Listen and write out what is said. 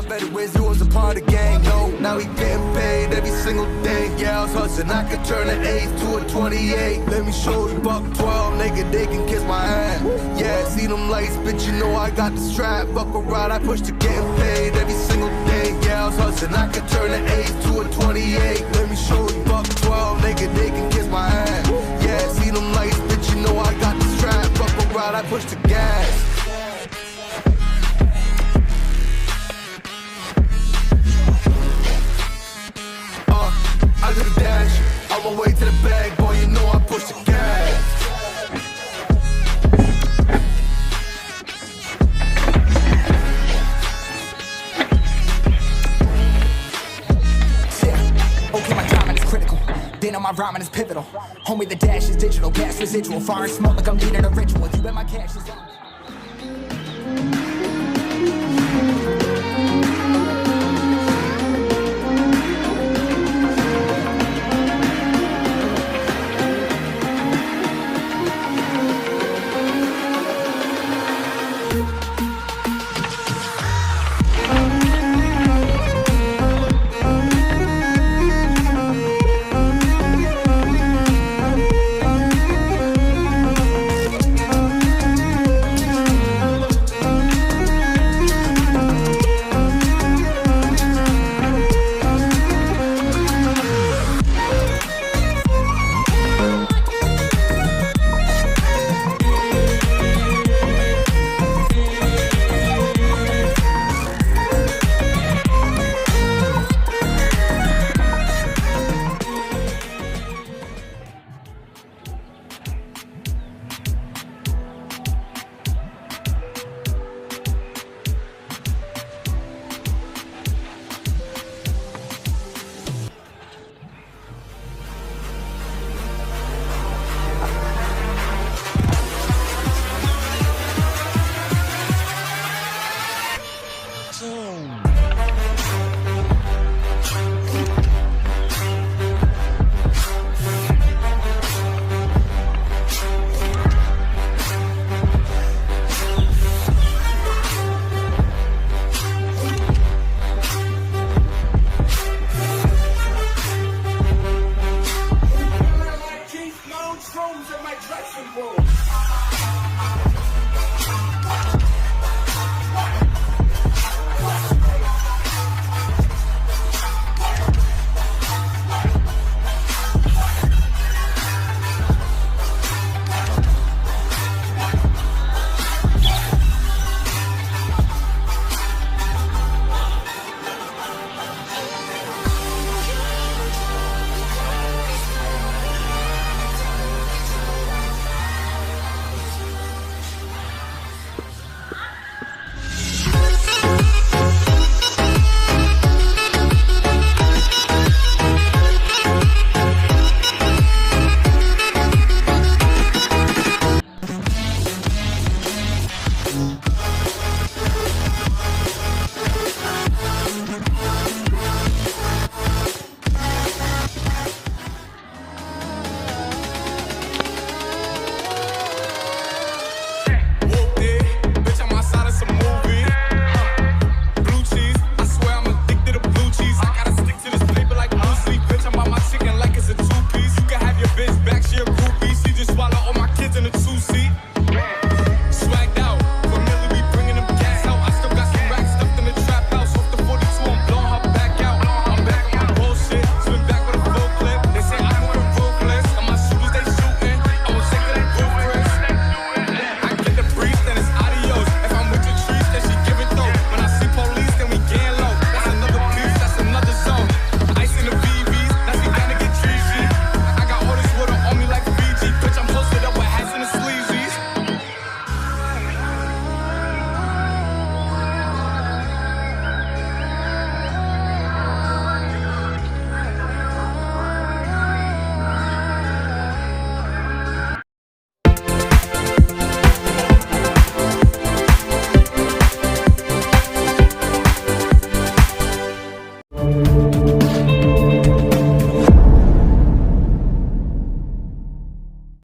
Better ways, you was a part of the gang, yo. Now he getting paid every single day. Yeah, I was hustling, I could turn an 8 to a 28. Let me show you buck 12, nigga, they can kiss my hand. Yeah, see them lights, bitch, you know I got the strap. Buck around, I push to getting paid every single day. Yeah, I was hustling, I could turn an 8 to a 28. Let me show you buck 12, nigga, they can kiss my hand. Yeah, see them lights, bitch, you know I got the strap. Buck around, I push the gas. I do the dash, on my way to the bag, boy, you know I push the gas. Yeah, okay, my timing is critical. Then on my rhyming is pivotal. Homie, the dash is digital, gas residual. Fire and smoke like I'm leading a ritual. You bet my cash is